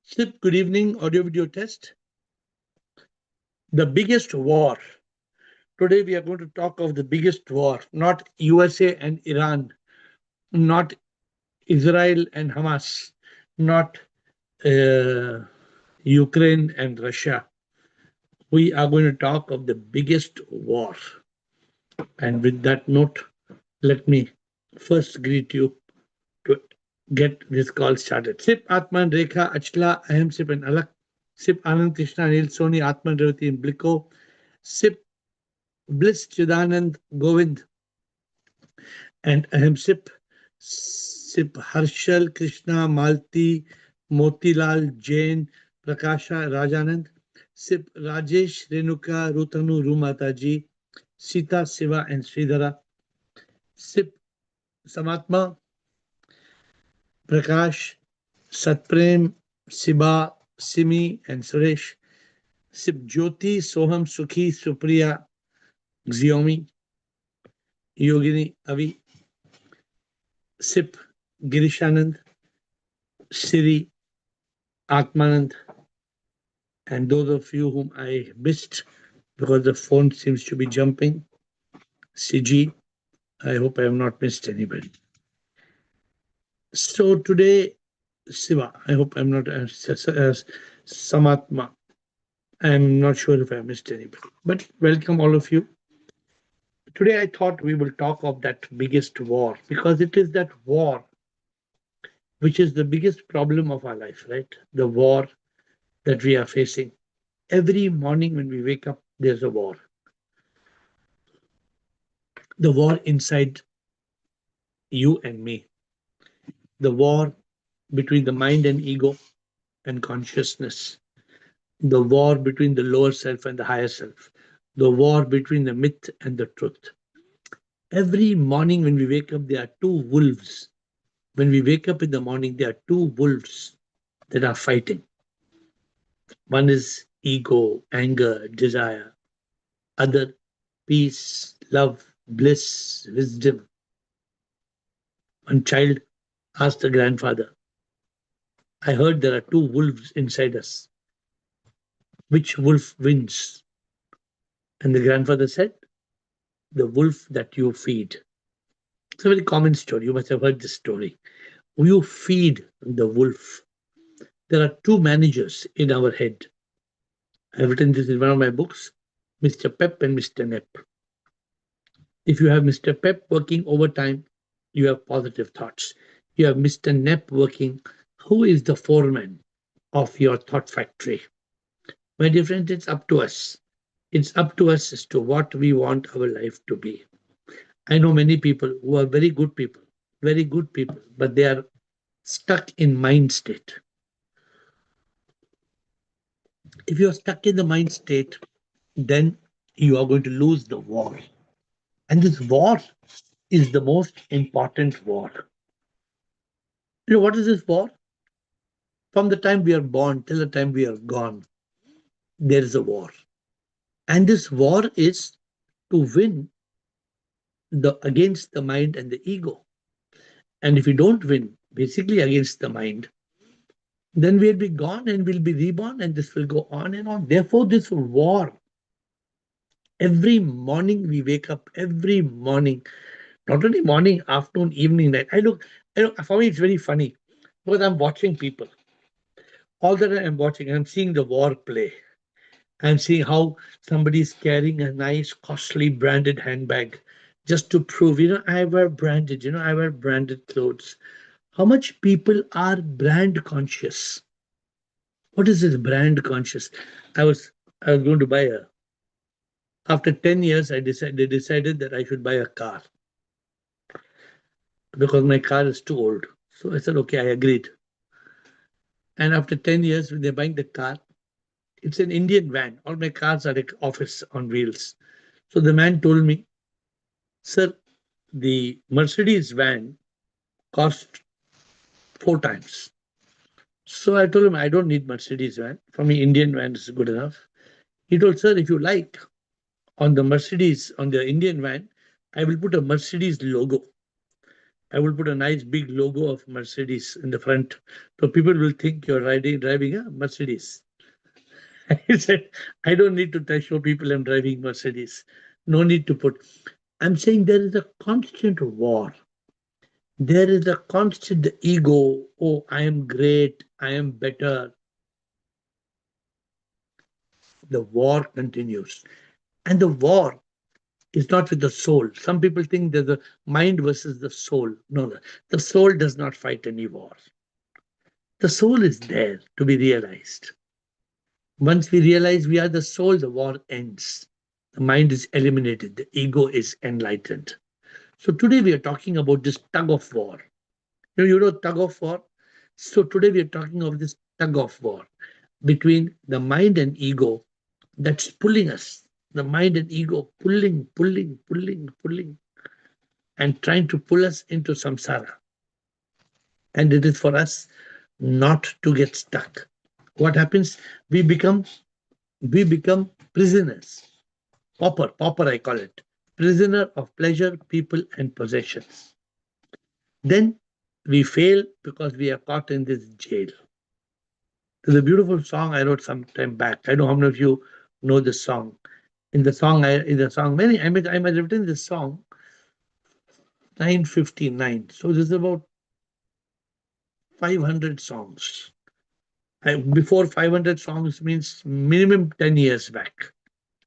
Sip, good evening, audio video test. The biggest war. Today we are going to talk of the biggest war, not USA and Iran, not Israel and Hamas, not uh, Ukraine and Russia. We are going to talk of the biggest war. And with that note, let me first greet you to get this call started. Sip Atman Rekha Achla Aham Sip and Alak. Sip Anand Krishna Nil Soni Atman Revati in Bliko. Sip Bliss Chidanand Govind and Aham Sip. Sip Harshal Krishna Malti Motilal Jain Prakasha Rajanand. Sip Rajesh Renuka Rutanu Rumataji Sita Siva and Sridhara. Sip Samatma Prakash Satprem Siba Simi and Suresh. Sip Jyoti Soham Sukhi Supriya Xiomi Yogini Avi. Sip Girishanand Siri Atmanand, and those of you whom I missed because the phone seems to be jumping. CG, I hope I have not missed anybody. So today, Siva, I hope I'm not Samatma. I'm not sure if I missed anybody, but welcome all of you. Today, I thought we will talk of that biggest war because it is that war which is the biggest problem of our life, right? The war that we are facing. Every morning when we wake up, there's a war. The war inside you and me. The war between the mind and ego and consciousness. The war between the lower self and the higher self. The war between the myth and the truth. Every morning when we wake up, there are two wolves. When we wake up in the morning, there are two wolves that are fighting. One is ego, anger, desire. Other, peace, love, bliss, wisdom. One child asked the grandfather, I heard there are two wolves inside us. Which wolf wins? And the grandfather said, the wolf that you feed. It's a very common story. You must have heard this story. You feed the wolf. There are two managers in our head. I've written this in one of my books, Mr. Pep and Mr. Nep. If you have Mr. Pep working overtime, you have positive thoughts. You have Mr. Nep working. Who is the foreman of your thought factory? My dear friends, it's up to us. It's up to us as to what we want our life to be. I know many people who are very good people, but they are stuck in mind state. If you're stuck in the mind state, then you are going to lose the war. And this war is the most important war. You know, what is this war? From the time we are born till the time we are gone, there is a war. And this war is to win against the mind and the ego. And if we don't win, basically against the mind, then we'll be gone and we'll be reborn, and this will go on and on. Therefore, this war, every morning we wake up, every morning, not only morning, afternoon, evening, night. For me, it's very funny because I'm watching people. All that I'm watching, I'm seeing the war play. I'm seeing how somebody is carrying a nice, costly branded handbag just to prove, I wear branded, I wear branded clothes. How much people are brand conscious? What is this brand conscious? I was going to buy after 10 years, they decided that I should buy a car because my car is too old. So I said, okay, I agreed. And after 10 years, when they're buying the car, it's an Indian van. All my cars are like office on wheels. So the man told me, sir, the Mercedes van cost 4 times. So I told him, I don't need Mercedes van. For me, Indian van is good enough. He told, sir, if you like, on the Mercedes, on the Indian van, I will put a Mercedes logo. I will put a nice big logo of Mercedes in the front, so people will think you're driving a Mercedes. I said, I don't need to show people I'm driving Mercedes. No need to put. I'm saying there is a constant war. There is a constant ego. Oh, I am great. I am better. The war continues. And the war is not with the soul. Some people think there's a mind versus the soul. No, the soul does not fight any war. The soul is there to be realized. Once we realize we are the soul, the war ends. The mind is eliminated. The ego is enlightened. So today we are talking about this tug of war. You know tug of war? So today we are talking of this tug of war between the mind and ego that's pulling us. The mind and ego pulling, and trying to pull us into samsara. And it is for us not to get stuck. What happens? We become we become prisoners. Pauper, I call it. Prisoner of pleasure, people, and possessions. Then we fail because we are caught in this jail. There's a beautiful song I wrote some time back. I don't know how many of you know this song. I might have written this song 959. So this is about 500 songs. Before 500 songs means minimum 10 years back,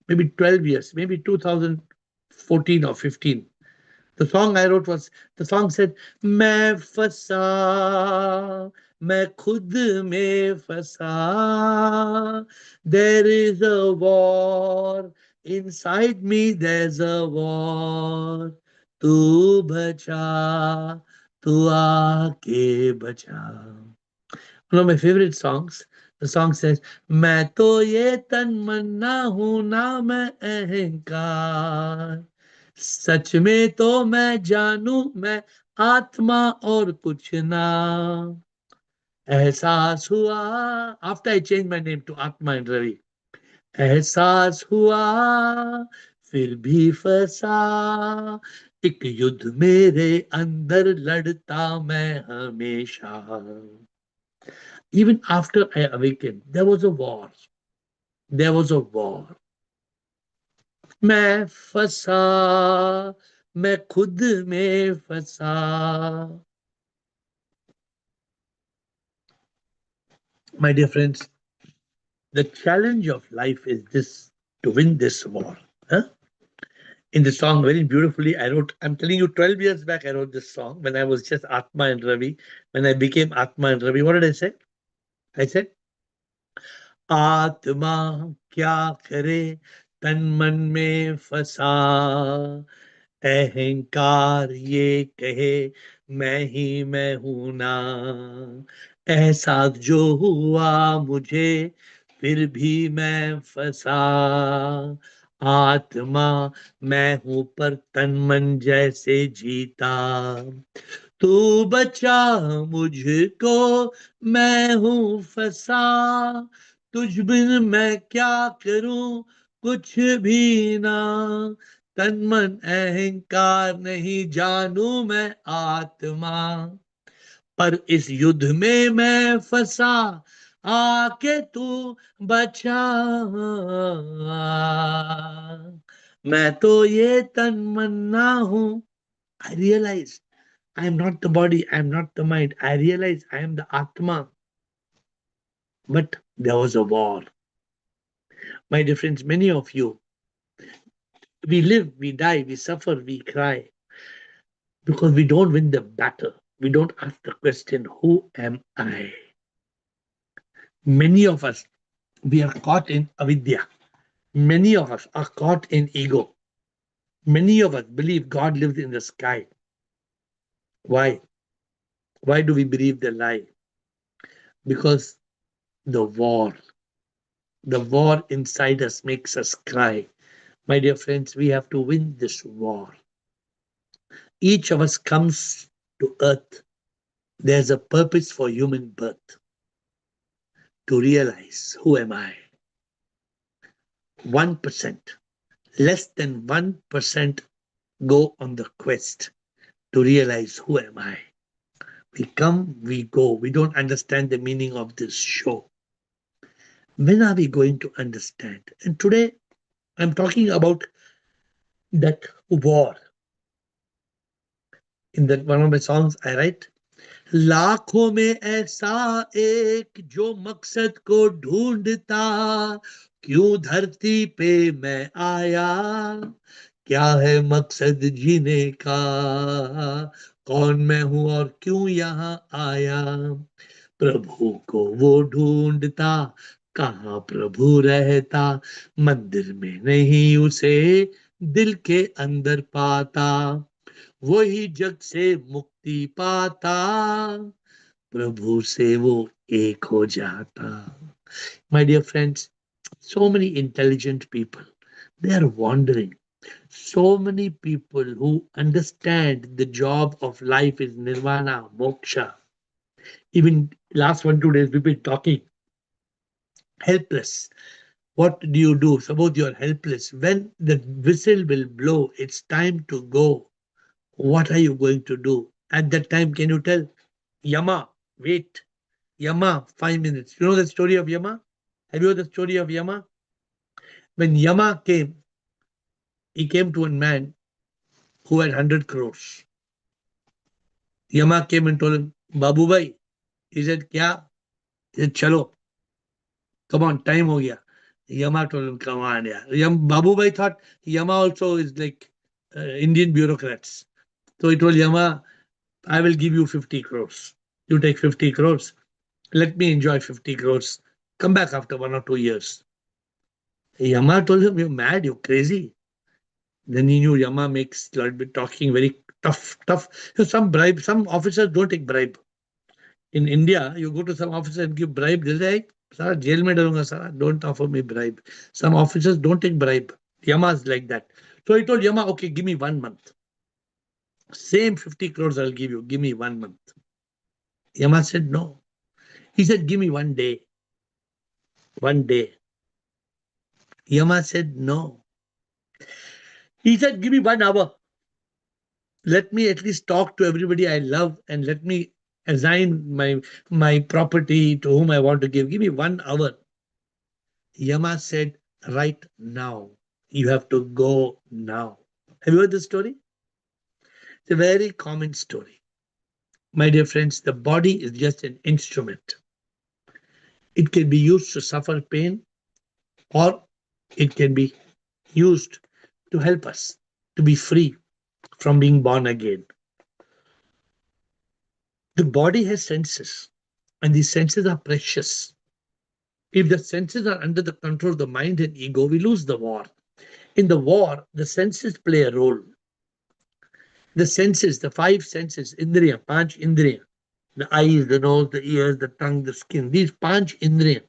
maybe 12 years, maybe 2014 or 15. The song I wrote was, the song said, मैं फंसा, मैं खुद में फंसा. There is a war inside me, there's a war. तू बचा, तू आके बचा. One of my favorite songs. The song says, मैं तो ये तन्मन्ना हूं ना मैं अहंकार. सच में तो मैं जानू मैं आत्मा और कुछ ना. एहसास हुआ. After I changed my name to Atma and Ravi. एहसास हुआ फिर भी फंसा. एक युद्ध मेरे अंदर लड़ता मैं हमेशा. Even after I awakened, there was a war. There was a war. मैं फंसा, मैं खुद में फंसा. My dear friends, the challenge of life is this, to win this war. Huh? In the song, very beautifully, I wrote, I'm telling you, 12 years back, I wrote this song when I was just Atma and Ravi. When I became Atma and Ravi, what did I say? I said, आत्मा क्या करे तन मन में फंसा. अहंकार ये कहे मैं ही मैं हूं ना. एहसास जो हुआ मुझे फिर भी मैं फंसा. आत्मा मैं हूं पर तन मन जैसे जीता. तू बचा मुझको मैं हूं फंसा. तुझ बिन मैं क्या करूं कुछ भी ना. तन मन अहंकार नहीं जानू मैं आत्मा. पर इस युद्ध में मैं फंसा. आके तू बचा. मैं तो ये तन्मन्ना हूं. I realize I am not the body, I am not the mind. I realize I am the Atma. But there was a war. My dear friends, many of you, we live, we die, we suffer, we cry because we don't win the battle. We don't ask the question, who am I? Many of us, we are caught in avidya. Many of us are caught in ego. Many of us believe God lives in the sky. Why? Why do we believe the lie? Because the war, the war inside us makes us cry. My dear friends, we have to win this war. Each of us comes to earth. There's a purpose for human birth, to realize, who am I? 1%, less than 1% go on the quest. to realize who am I. We come, we go. We don't understand the meaning of this show. When are we going to understand? And today I'm talking about that war. In that one of my songs, I write, लाखों में ऐसा एक जो मकसद को ढूंढता, क्यों धरती पे मैं आया, क्या है मकसद जीने का, कौन मैं हूं और क्यों यहाँ आया, प्रभु को वो ढूंढता, कहाँ प्रभु रहता, मंदिर में नहीं उसे दिल के अंदर पाता, वही जग से मुक्ति पाता, प्रभु से वो एक हो जाता. My dear friends, so many intelligent people, they are wandering. So many people who understand the job of life is nirvana, moksha. Even last 1 2 days we've been talking helpless. What do you do? Suppose you're helpless. When the whistle will blow, it's time to go. What are you going to do? At that time, can you tell? Yama, wait. Yama, 5 minutes. You know the story of Yama? Have you heard the story of Yama? When Yama came, he came to a man who had 100 crores. Yama came and told him, Babu Bhai. He said, Kya? He said, Chalo. Come on, time ho gaya. Yama told him, come on, yeah. Babu Bhai thought Yama also is like Indian bureaucrats. So he told Yama, I will give you 50 crores. You take 50 crores. Let me enjoy 50 crores. Come back after 1 or 2 years. Yama told him, you're mad, you're crazy. Then he knew Yama makes a lot bit talking very tough. So some bribe, some officers don't take bribe. In India, you go to some officer and give bribe, they'll say, Sir, jail mein darunga, sir. Don't offer me bribe. Some officers don't take bribe. Yama's like that. So he told Yama, okay, give me 1 month. Same 50 crores I'll give you. Give me 1 month. Yama said, no. He said, give me 1 day. 1 day. Yama said, no. He said, give me 1 hour. Let me at least talk to everybody I love and let me assign my property to whom I want to give. Give me 1 hour. Yama said, right now. You have to go now. Have you heard this story? It's a very common story. My dear friends, the body is just an instrument. It can be used to suffer pain or it can be used to help us to be free from being born again. The body has senses, and these senses are precious. If the senses are under the control of the mind and ego, we lose the war. In the war, the senses play a role. The senses, the five senses, indriya, panch indriya, the eyes, the nose, the ears, the tongue, the skin, these panch indriya,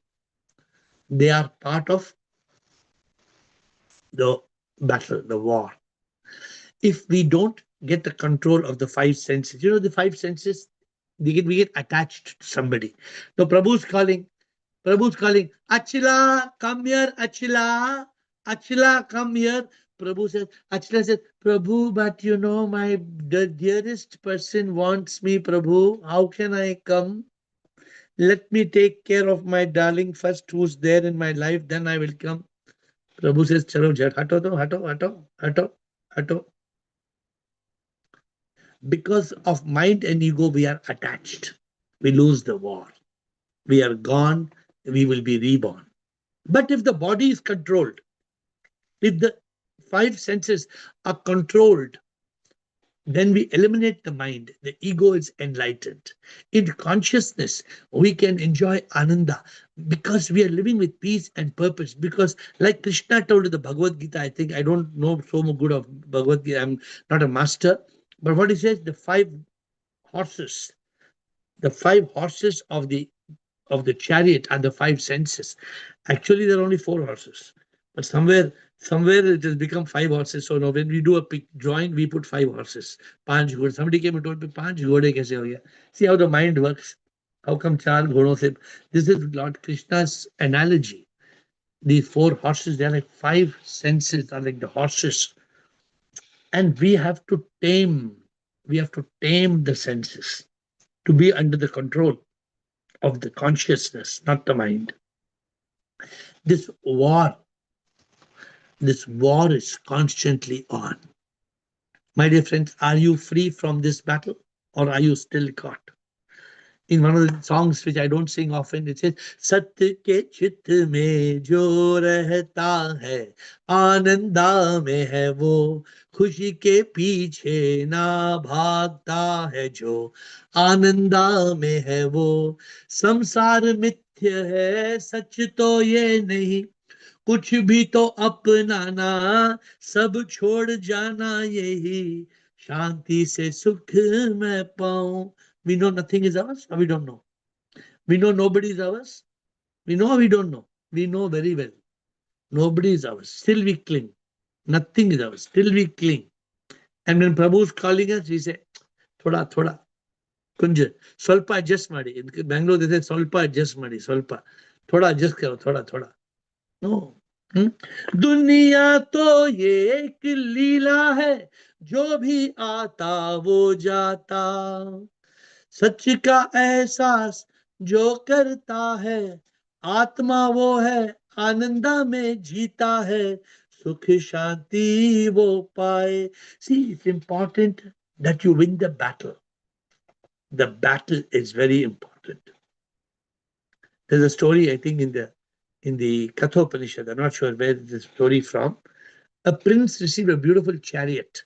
they are part of the battle, the war. If we don't get the control of the five senses, the five senses, we get attached to somebody. So Prabhu's calling, Achila, come here, Achila. Achila, come here. Achila says, Prabhu, but the dearest person wants me, Prabhu. How can I come? Let me take care of my darling first who's there in my life, then I will come. Prabhu says, Chalo, jat, hato. Because of mind and ego, we are attached. We lose the war. We are gone. We will be reborn. But if the body is controlled, if the five senses are controlled, then we eliminate the mind. The ego is enlightened. In consciousness, we can enjoy ananda because we are living with peace and purpose. Because, like Krishna told in the Bhagavad Gita, I think I don't know so good of Bhagavad Gita, I'm not a master, but what he says, horses, the five horses of the chariot are the five senses. Actually, there are only four horses, but somewhere it has become five horses. So now when we do a drawing, we put five horses. Panch ghode. Somebody came and told me, Panch ghode kaise ho gaya? See how the mind works. How come char ghodon se? This is Lord Krishna's analogy. These four horses, they are like five senses, are like the horses. And we have to tame. We have to tame the senses to be under the control of the consciousness, not the mind. This war, this war is constantly on. My dear friends, are you free from this battle or are you still caught? In one of the songs which I don't sing often, it says, Satya ke chit mein jo rehta hai, ananda mein hai wo, खुशी के पीछे ना भागता है जो, आनंदा में है वो, संसार मिथ्य है सच तो ये नहीं, कुछ भी तो अपनाना, सब छोड़ जाना यही, शांति से सुख मैं पाऊं. We know nothing is ours, or we don't know. We know nobody is ours. We know or we don't know. We know very well. Nobody is ours. Still we cling. Nothing is ours. Still we cling. And when Prabhu is calling us, we say, Thoda, thoda, kunja, Swalpa adjust madi. In Bangalore, they say, Swalpa adjust madi, Swalpa. Thoda adjust karo, thoda, thoda. No. दुनिया तो ये एक लीला है, जो भी आता वो जाता, सच का एहसास जो करता है, आत्मा वो है, आनंदा में जीता है, सुख शांति वो पाए. See, it's important that you win the battle. The battle is very important. There's a story, I think, in the Kathopanishad. I'm not sure where this story from. A prince received a beautiful chariot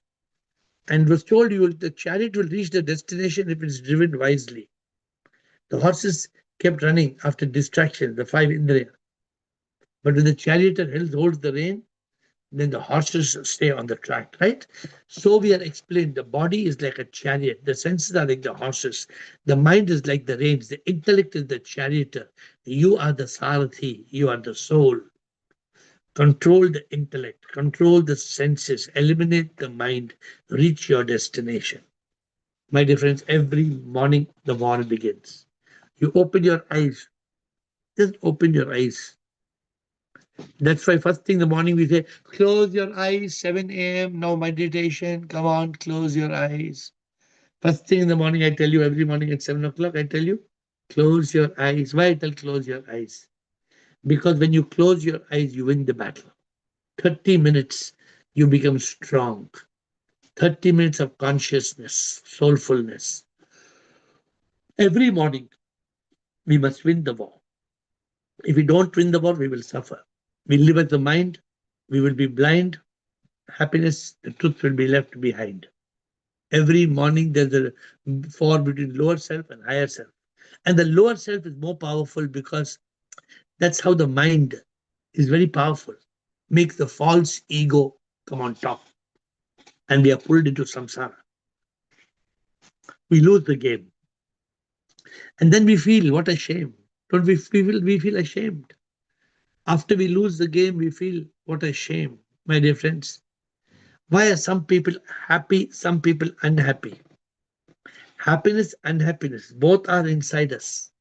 and was told the chariot will reach the destination if it's driven wisely. The horses kept running after distraction, the five Indriya. But when the charioteer holds the rein, then the horses stay on the track, right? So we are explained the body is like a chariot, the senses are like the horses, the mind is like the reins, the intellect is the charioteer. You are the Sarathi, you are the soul. Control the intellect, control the senses, eliminate the mind, reach your destination. My dear friends, every morning the war begins. You open your eyes, just open your eyes. That's why first thing in the morning we say, close your eyes, 7 a.m., no meditation, come on, close your eyes. First thing in the morning, I tell you every morning at 7 o'clock, I tell you, close your eyes. Why I tell close your eyes? Because when you close your eyes, you win the battle. 30 minutes, you become strong. 30 minutes of consciousness, soulfulness. Every morning, we must win the war. If we don't win the war, we will suffer. We live with the mind, we will be blind. Happiness, the truth will be left behind. Every morning, there's a war between lower self and higher self. And the lower self is more powerful because that's how the mind is very powerful. Makes the false ego come on top. And we are pulled into samsara. We lose the game. And then we feel, what a shame. Don't we feel ashamed? After we lose the game, we feel, what a shame, my dear friends. Why are some people happy, some people unhappy? Happiness and happiness, both are inside us.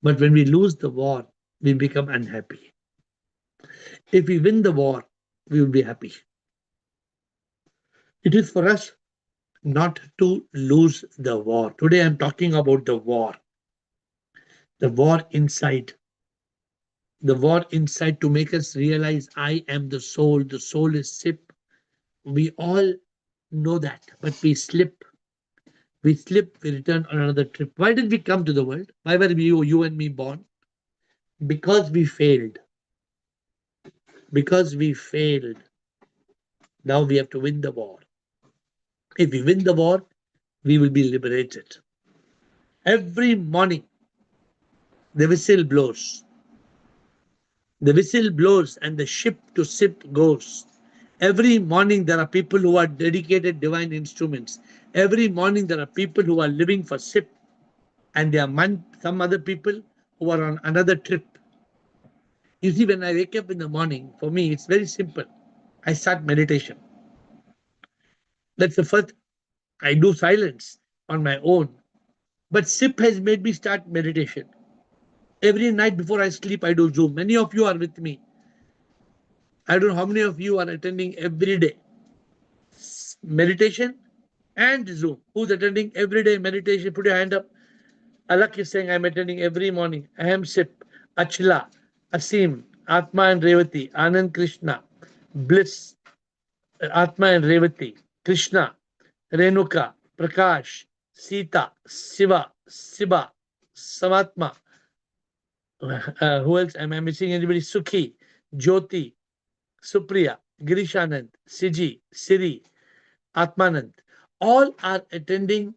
But when we lose the war, we become unhappy. If we win the war, we will be happy. It is for us not to lose the war. Today I'm talking about the war. The war inside. The war inside to make us realize I am the soul. The soul is sip. We all know that, but we slip. We slip, we return on another trip. Why did we come to the world? Why were you and me born? Because we failed. Because we failed. Now we have to win the war. If we win the war, we will be liberated. Every morning, the whistle blows. The whistle blows and the ship to ship goes. Every morning, there are people who are dedicated divine instruments. Every morning, there are people who are living for SIP, and there are some other people who are on another trip. You see, when I wake up in the morning, for me, it's very simple. I start meditation. That's the first. I do silence on my own. But SIP has made me start meditation. Every night before I sleep, I do Zoom. Many of you are with me. I don't know how many of you are attending every day. Meditation and Zoom. Who's attending everyday meditation? Put your hand up. Alak is saying, I'm attending every morning. Aham Sip, Achla, Asim, Atma and Revati, Anand Krishna, Bliss, Atma and Revati, Krishna, Renuka, Prakash, Sita, Siva, Siba, Samatma. Who else? Am I missing anybody? Sukhi, Jyoti, Supriya, Girishanand, Siji, Siri, Atmanand. All are attending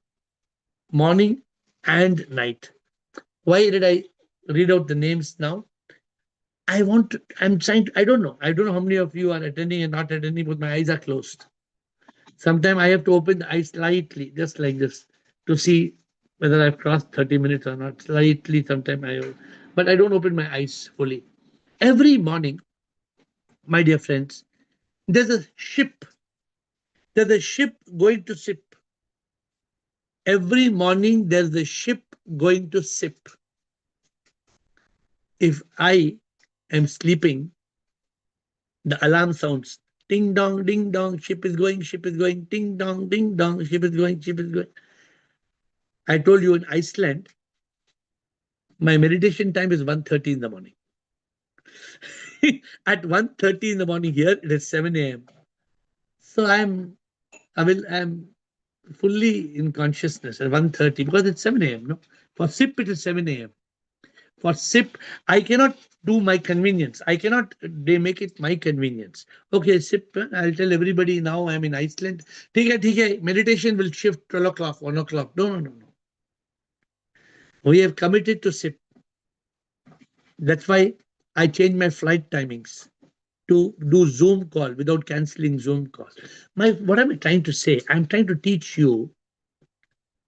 morning and night. Why did I read out the names now? I'm trying to, I don't know how many of you are attending and not attending, but my eyes are closed. Sometimes I have to open the eyes slightly, just like this, to see whether I've crossed 30 minutes or not. Slightly, sometimes but I don't open my eyes fully. Every morning, my dear friends, there's a ship. There's a ship going to sip. Every morning, there's a ship going to sip. If I am sleeping, the alarm sounds. Ding dong, ship is going, ding dong, ship is going, ship is going. I told you in Iceland, my meditation time is 1:30 in the morning. At 1:30 in the morning here, it is 7 a.m. So I'm fully in consciousness at 1:30 because it's 7 a.m. No, for SIP it is 7 a.m. For SIP, I cannot do my convenience. I cannot. They make it my convenience. Okay, SIP. I'll tell everybody now. I'm in Iceland. ठीक है. Meditation will shift 12 o'clock, 1 o'clock. No. We have committed to SIP. That's why I changed my flight timings to do Zoom call without canceling Zoom call. What am I trying to say? I'm trying to teach you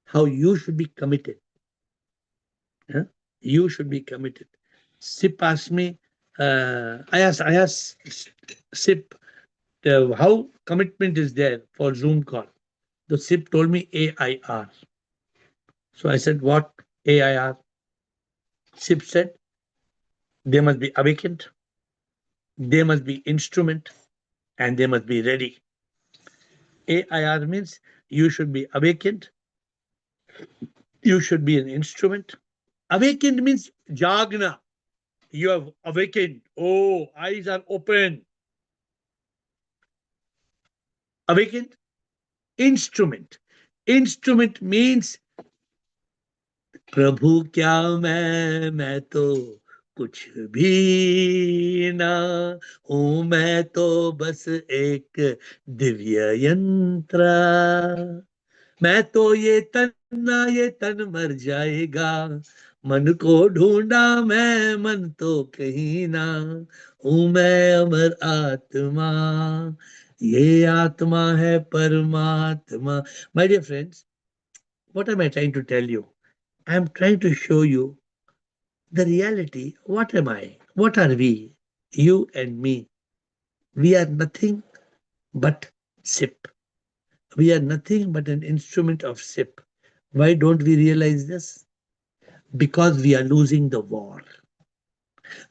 how you should be committed. Huh? You should be committed. SIP asked me, I asked SIP how commitment is there for Zoom call. The SIP told me AIR. So I said, what AIR? SIP said, they must be awakened, they must be instrument, and they must be ready. AIR means you should be awakened, you should be an instrument. Awakened means jagna. You have awakened. Oh, eyes are open. Awakened. Instrument. Instrument means प्रभु क्या मैं तो कुछ भी ना हूं मैं तो बस एक दिव्य यंत्र मैं तो ये तन ना ये तन मर जाएगा मन को ढूंढा मैं मन तो कहीं ना हूं मैं अमर आत्मा ये आत्मा है परमात्मा. My dear friends, what am I trying to tell you? I'm trying to show you the reality. What am I? What are we? You and me. We are nothing but SIP. We are nothing but an instrument of SIP. Why don't we realize this? Because we are losing the war.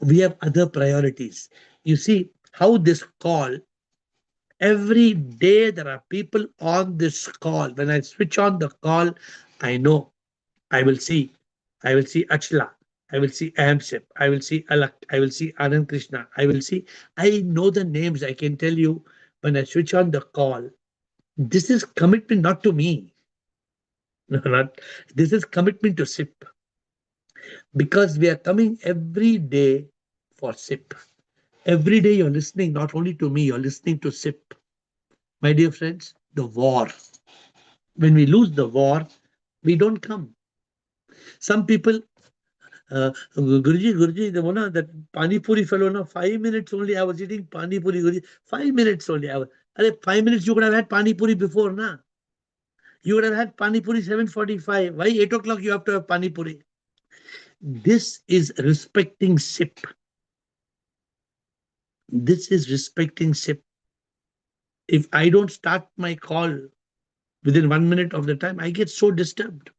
We have other priorities. You see how this call, every day there are people on this call. When I switch on the call, I know I will see. I will see Achla. I will see Amsip. I will see Alak. I will see Anand Krishna. I will see. I know the names. I can tell you when I switch on the call. This is commitment not to me. No, not. This is commitment to SIP. Because we are coming every day for SIP. Every day you're listening not only to me, you're listening to SIP. My dear friends, the war. When we lose the war, we don't come. Some people, Guruji, the one that Pani Puri fellow, no, 5 minutes only I was eating Pani Puri, Guruji. 5 minutes only. 5 minutes you could have had Pani Puri before, na? You would have had Pani Puri 7:45. Why 8 o'clock you have to have Pani Puri? This is respecting SIP. This is respecting SIP. If I don't start my call within 1 minute of the time, I get so disturbed.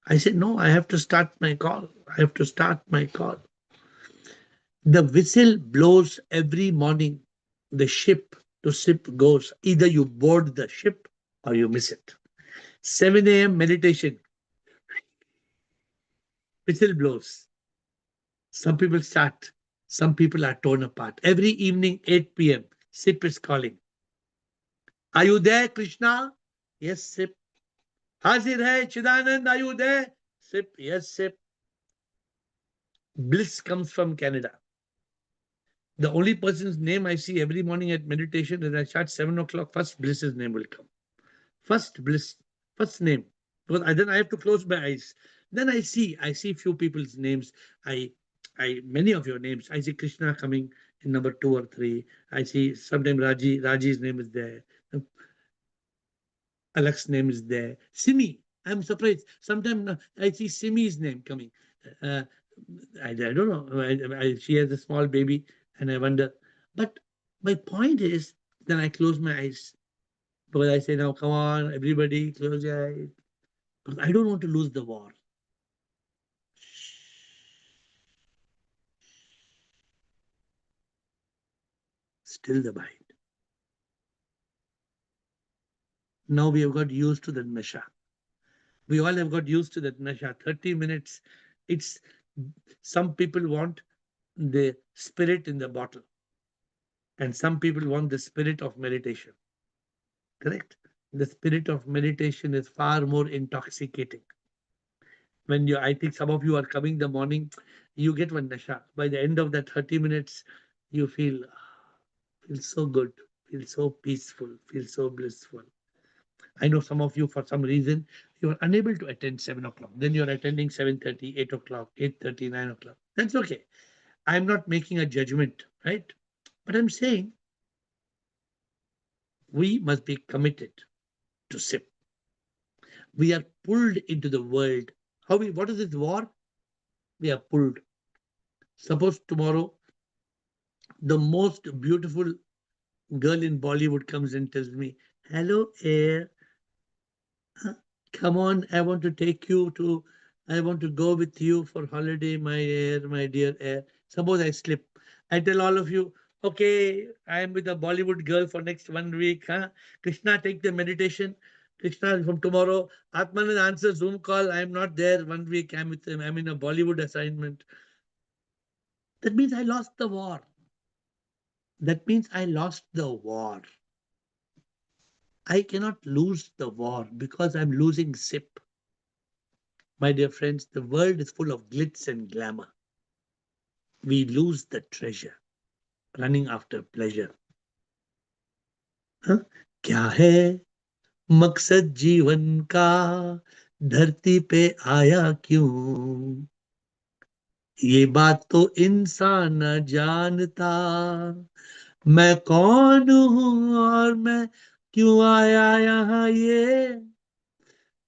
I said, no, I have to start my call. I have to start my call. The whistle blows every morning. The ship to SIP goes. Either you board the ship or you miss it. 7 a.m. meditation, whistle blows. Some people start, some people are torn apart. Every evening, 8 p.m., Sip is calling. Are you there, Krishna? Yes, Sip. Hazir hai, Chidanand, are you there? Sip, yes, Sip. Bliss comes from Canada. The only person's name I see every morning at meditation is I start 7 o'clock, first Bliss's name will come. First Bliss, first name. Because then I have to close my eyes. Then I see few people's names. I, many of your names. I see Krishna coming in number 2 or 3. I see sometimes Raji's name is there. Alex's name is there. Simi, I'm surprised. Sometimes I see Simi's name coming. Uh, I don't know. She has a small baby, and I wonder. But my point is, then I close my eyes because I say, now come on, everybody, close your eyes. Because I don't want to lose the war. Still the mind. Now we have got used to that nasha. We all have got used to that nasha. 30 minutes. It's some people want the spirit in the bottle, and some people want the spirit of meditation. Correct? The spirit of meditation is far more intoxicating. When you, I think some of you are coming the morning, you get one nasha. By the end of that 30 minutes, you feel so good, feel so peaceful, feel so blissful. I know some of you, for some reason, you are unable to attend 7 o'clock. Then you're attending 7:30, 8 o'clock, 8:30, 9 o'clock. That's okay. I'm not making a judgment, right? But I'm saying we must be committed to SIP. We are pulled into the world. What is this war? We are pulled. Suppose tomorrow the most beautiful girl in Bollywood comes and tells me, hello, AiR. Come on, I want to go with you for holiday, my AiR, my dear AiR. Suppose I slip. I tell all of you, okay, I am with a Bollywood girl for next 1 week. Huh? Krishna, take the meditation. Krishna, from tomorrow, Atmanand answers Zoom call. I am not there 1 week. I'm with him. I'm in a Bollywood assignment. That means I lost the war. That means I lost the war. I cannot lose the war because I'm losing SIP. My dear friends, the world is full of glitz and glamour. We lose the treasure running after pleasure. हाँ? क्या है मकसद जीवन का, धरती पे आया क्यों, ये बात तो इंसान न जानता, मैं कौन हूं और मैं क्यों आया यहाँ, ये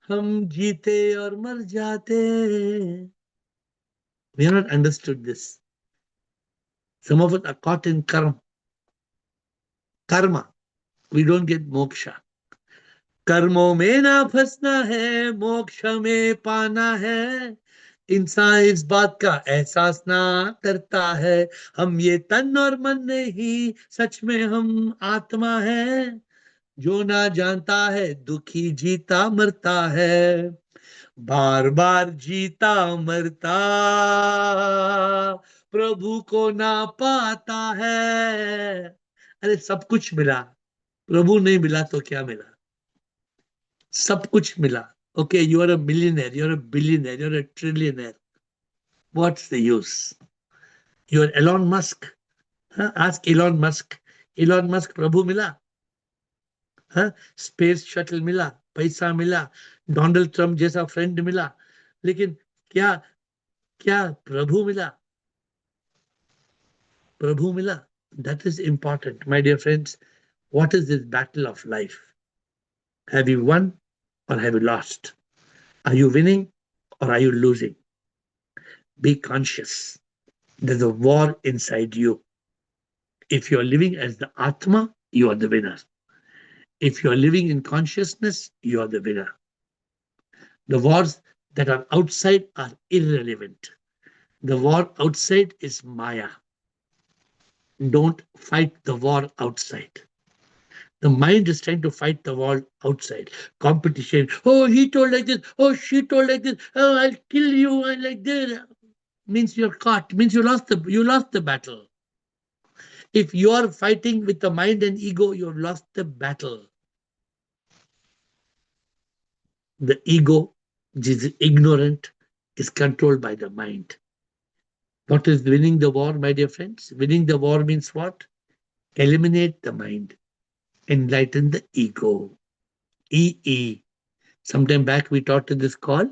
हम जीते और मर जाते. We have not understood this. Some of us are caught in karma. We don't get moksha. कर्मों में ना फंसना है, मोक्ष में पाना है. इंसान इस बात का एहसास ना करता है, हम ये तन और मन नहीं, सच में हम आत्मा है. जो ना जानता है दुखी जीता मरता है, बार बार जीता मरता, प्रभु को ना पाता है. अरे सब कुछ मिला, प्रभु नहीं मिला तो क्या मिला. सब कुछ मिला. Okay, you are a millionaire, you're a billionaire, you're a trillionaire. What's the use? You're Elon Musk. Huh? Ask Elon Musk. Elon Musk, प्रभु मिला. हाँ, स्पेस शटल मिला, पैसा मिला, डोनाल्ड ट्रम्प जैसा फ्रेंड मिला, लेकिन क्या क्या प्रभु मिला. प्रभु मिला. That is important, my dear friends. What is this battle of life? Have you won or have you lost? Are you winning or are you losing? Be conscious. There's a war inside you. If you're living as the Atma, you are the winner. If you're living in consciousness, you are the winner. The wars that are outside are irrelevant. The war outside is Maya. Don't fight the war outside. The mind is trying to fight the war outside. Competition. Oh, he told like this. Oh, she told like this. Oh, I'll kill you. I like this. Means you're caught. Means you lost the battle. If you are fighting with the mind and ego, you've lost the battle. The ego, which is ignorant, is controlled by the mind. What is winning the war, my dear friends? Winning the war means what? Eliminate the mind, enlighten the ego. EE. Sometime back we taught in this call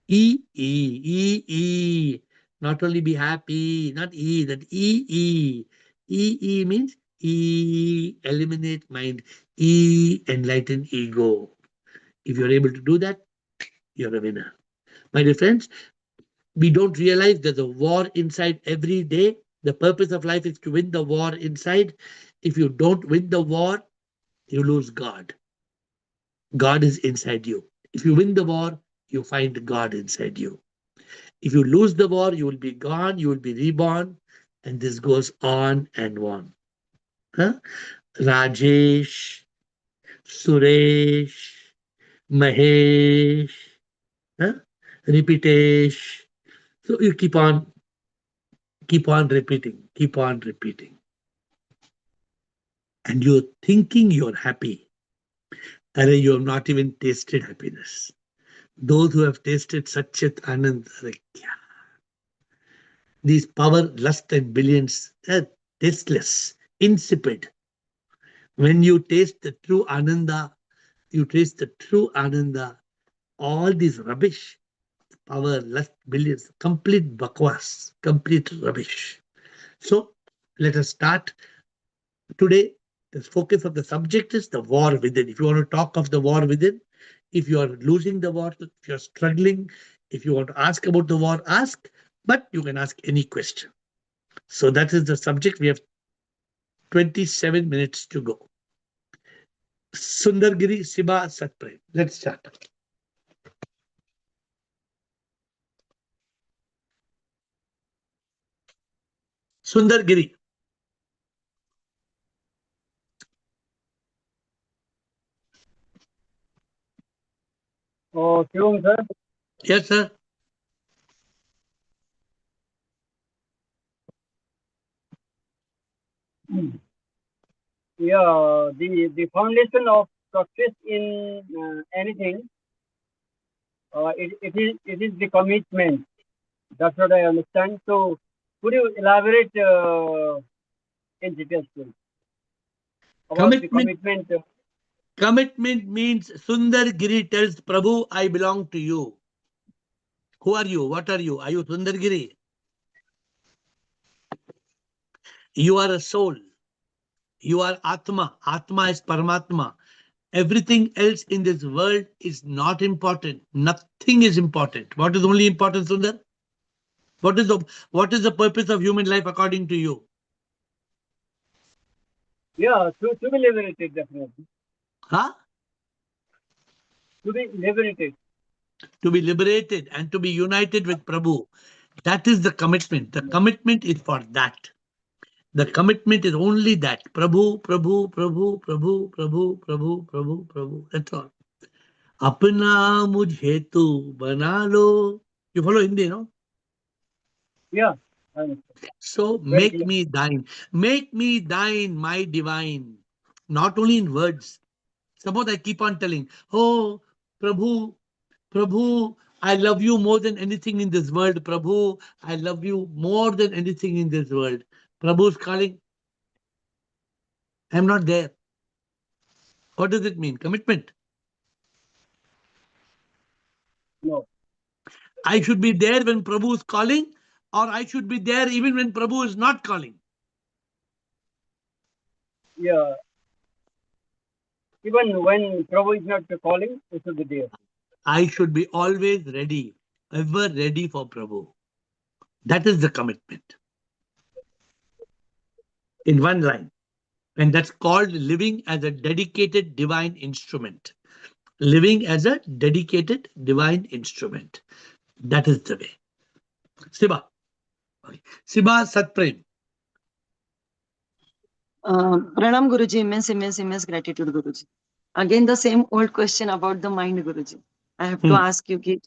EE. Not only be happy, not E, that EE. EE means E, eliminate mind. E, enlighten ego. If you're able to do that, you're a winner. My dear friends, we don't realize there's a war inside every day. The purpose of life is to win the war inside. If you don't win the war, you lose God. God is inside you. If you win the war, you find God inside you. If you lose the war, you will be gone, you will be reborn, and this goes on and on. Huh? Rajesh, Suresh, Mahesh, huh? Repeatesh. So you keep on repeating, keep on repeating. And you're thinking you're happy, and you have not even tasted happiness. Those who have tasted Satchit Anand, like, yeah, these power, lust, and billions are tasteless, insipid. When you taste the true Ananda, you taste the true Ananda. All this rubbish, power, lust, billions, complete bakwas, complete rubbish. So let us start today. The focus of the subject is the war within. If you want to talk of the war within, if you are losing the war, if you're struggling, if you want to ask about the war, ask, but you can ask any question. So that is the subject. We have 27 minutes to go. Sundargiri Siba Satprem. Let's start. Sundargiri. Oh, Shivam, sir. Yes, sir. Yeah, the foundation of success in anything, it is the commitment. That's what I understand. So, could you elaborate in details please, about the Commitment. commitment? Commitment means Sundargiri tells Prabhu, I belong to you. Who are you? What are you? Are you Sundargiri? You are a soul. You are Atma. Atma is Paramatma. Everything else in this world is not important. Nothing is important. What is only important, Sundar? What is the purpose of human life according to you? Yeah, to be liberated definitely. Huh? To be liberated. To be liberated and to be united with Prabhu. That is the commitment. The commitment is for that. The commitment is only that. Prabhu, Prabhu, Prabhu, Prabhu, Prabhu, Prabhu, Prabhu, Prabhu. That's all. Apna mujhe tu bana lo. You follow Hindi, no? Yeah, I understand. So Very make clear. me thine. Make me thine, my divine. Not only in words. Suppose I keep on telling, oh, Prabhu, Prabhu, I love you more than anything in this world. Prabhu, I love you more than anything in this world. Prabhu's calling, I'm not there. What does it mean? Commitment. No. I should be there when Prabhu is calling, or I should be there even when Prabhu is not calling. Yeah, even when Prabhu is not calling, it should be there. I should be always ready, ever ready for Prabhu. That is the commitment in one line. And that's called living as a dedicated divine instrument. Living as a dedicated divine instrument. That is the way. Siba. Siba Satprem. Pranam Guruji, immense gratitude Guruji. Again, the same old question about the mind, Guruji. I have to ask you कि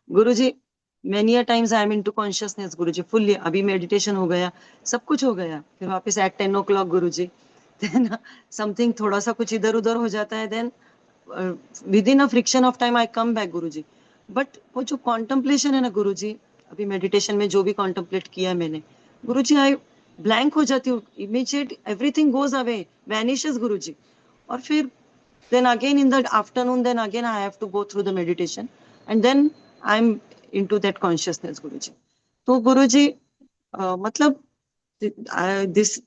Guruji, many a times I am into consciousness, Guruji, fully. अभी meditation हो गया, सब कुछ हो गया. फिर वापस at 10 o'clock, Guruji. Then something थोड़ा सा कुछ इधर उधर हो जाता है. Then within a friction of time I come back, Guruji. But वो जो contemplation है ना, Guruji, अभी meditation में जो भी contemplate किया मैंने, Guruji, I ब्लैंक हो जाती हूँ, immediate everything goes away, vanishes Guruji. और फिर then again in the afternoon, then again I have to go through the meditation and then I am into that consciousness Guruji. तो गुरुजी मतलब this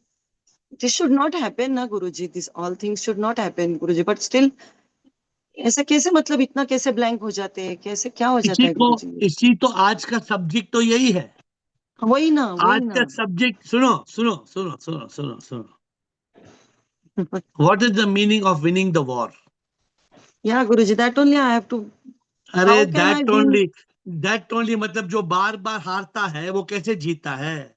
this should not happen ना Guruji, this all things should not happen Guruji, but still ऐसा कैसे, मतलब इतना कैसे blank हो जाते हैं, कैसे क्या हो जाता है गुरुजी? इसी तो आज का सब्जेक्ट तो यही है. वही ना, वही आज का ना. सब्जेक्ट सुनो सुनो सुनो सुनो सुनो सुनो. What is the meaning of winning the war? या Guruji, that only I have to. अरे how can I win? That only मतलब जो बार बार हारता है वो कैसे जीता है?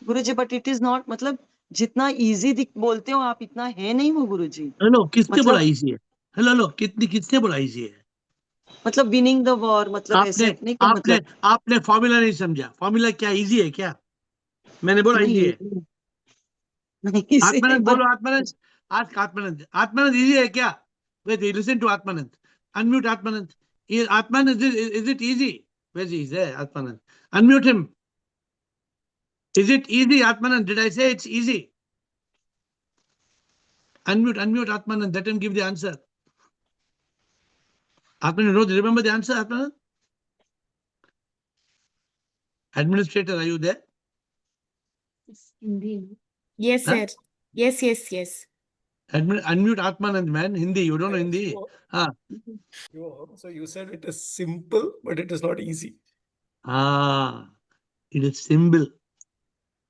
गुरुजी, बट इट इज नॉट, मतलब जितना इजी बोलते हो आप, इतना है नहीं वो गुरुजी. हेलो, किसने बोला मतलब इजी है? हेलो हेलो, किसने बोला इजी है? मतलब विनिंग द वॉर, मतलब आपने ऐसे नहीं क्या आपने मतलब? आपने फॉर्मूला नहीं समझा. फॉर्मूला क्या इजी है क्या? मैंने बोला इजी नहीं है. नहीं इसे आत्मानंद बट बोलो, आत्मानंद. आज का आत्मानंद, आत्मानंद इजी है क्या? Wait, listen to Atmanand. Unmute Atmanand. ये Atmanand, is it easy? Where is है Atmanand? Unmute him. Is it easy Atmanand? Did I say it's easy? Unmute Atmanand. Let him give the answer. Atmanand, remember the answer, Atmanand? Administrator, are you there? Hindi. Yes, Huh? sir. Yes. Unmute Atmanand, man. Hindi. You don't know Hindi. Sure. Ah. Sure. So you said it is simple, but it is not easy. It is symbol.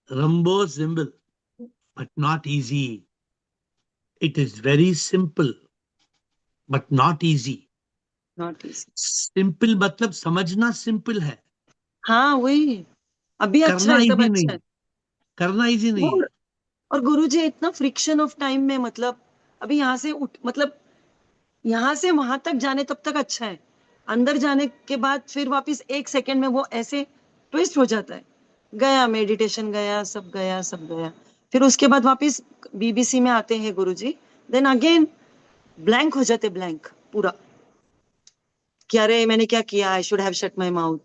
Rambo symbol, but not easy. It is very simple, but not easy. Not easy. Simple मतलब समझना simple है. हाँ वही. अभी अच्छा करना है, सब easy अच्छा नहीं. है करना easy नहीं वो. है. और गुरुजी इतना फ्रिक्शन ऑफ टाइम में, मतलब अभी यहाँ से उठ, मतलब यहाँ से वहां तक जाने तब तक अच्छा है, अंदर जाने के बाद फिर वापस एक सेकंड में वो ऐसे ट्विस्ट हो जाता है. गया मेडिटेशन, गया सब, गया सब गया. फिर उसके बाद वापस बीबीसी में आते हैं गुरुजी, देन अगेन ब्लैंक हो जाते, ब्लैंक पूरा. कि अरे मैंने क्या किया, I should have shut my mouth.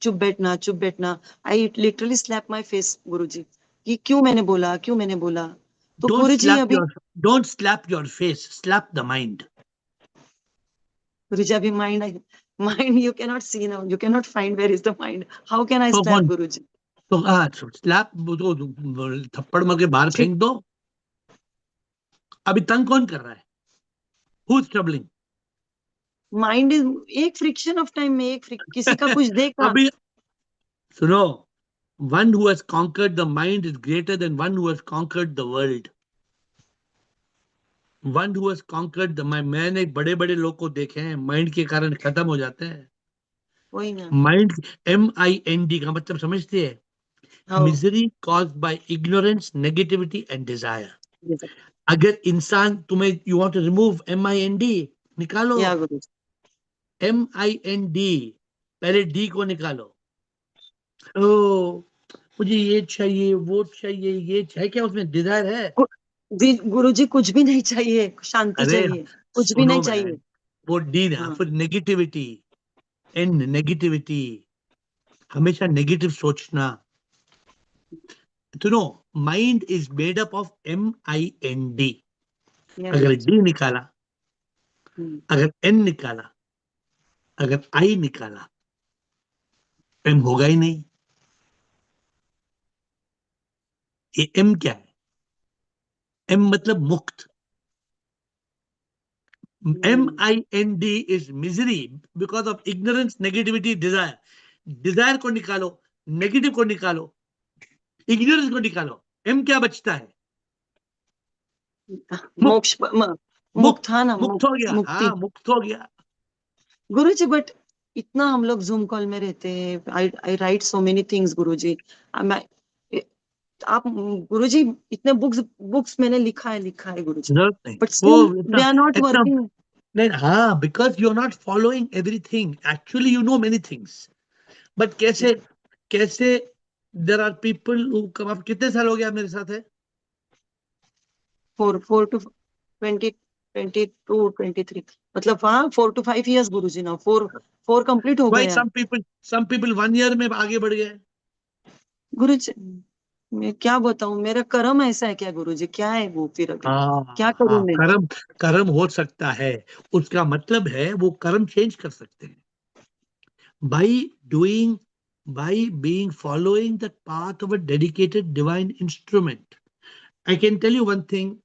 चुप बैठना, चुप बैठना. I literally slap my face Guruji कि क्यों मैंने बोला, क्यों मैंने बोला. तो Don't गुरुजी slap अभी, your don't slap your face. Slap the mind. Guruji अभी mind, mind you can not see now, you can not find where is the mind. How can I तो स्लैप कौन? गुरुजी? तो स्लैप तो थप्पड़ मार के बाहर फेंक दो. अभी तंग कौन कर रहा है? Who's troubling? माइंड इज एक फ्रिक्शन ऑफ टाइम में, किसी का कुछ देखा. अभी सुनो. One who has conquered the mind is greater than one who has conquered the world. One who has conquered the mind. मैंने बड़े बड़े लोग को देखे हैं, माइंड के कारण खत्म हो जाते हैं. वही ना. माइंड, MIND का मतलब समझते हैं? हाँ misery caused by ignorance, negativity and desire. अगर इंसान तुम्हें, you want to remove MIND, निकालो. या गुरुजी. MIND, पहले D को निकालो. ओ, मुझे ये चाहिए, वो चाहिए, ये चाहिए. क्या उसमें डिजायर है? गुरुजी कुछ भी नहीं चाहिए, शांति अरे चाहिए, कुछ भी सुनो नहीं चाहिए. मैन, वो डी ना, हाँ. फिर नेगेटिविटी. नेगेटिविटी, हमेशा नेगेटिव सोचना. सुनो, mind is made up of MIND. या अगर गुरुजी. डी निकाला, अगर N निकाला, अगर I निकाला, M होगा ही नहीं. ये M क्या है? M मतलब मुक्त. MIND is misery because of ignorance, negativity, desire. Desire को निकालो, नेगेटिव को निकालो, इग्नोरेंस को निकालो. M क्या बचता है? मोक्ष, मुक्त. मुक्त. हाँ ना, मुक्त हो गया. मुक्ति. हाँ, मुक्त हो गया. गुरुजी बट इतना हम लोग जूम कॉल में रहते हैं, आई राइट सो मेनी थिंग्स गुरुजी. मैं आप गुरुजी इतने बुक्स मैंने लिखा है गुरुजी, जरूरत नहीं बट वो स्टिल इतना दे आर नॉट इतना वर्किंग. नहीं हाँ because you are not following everything actually you know many things but कैसे कैसे देर आर पीपल कम आप कितने साल हो गया आप मेरे साथ है 4 to 20, 22, 23, मतलब हाँ 4 to 5 years गुरुजी ना, 4 कंप्लीट हो भाई गया. some people 1 year में आगे बढ़ गए गुरुजी मैं क्या बताऊं, मेरा कर्म ऐसा है क्या गुरुजी, क्या है वो फिर अभी क्या हाँ करूं हाँ मैं. कर्म कर्म हो सकता है उसका मतलब है वो कर्म चेंज कर सकते हैं by doing by being following the path of a dedicated divine instrument. I can tell you one thing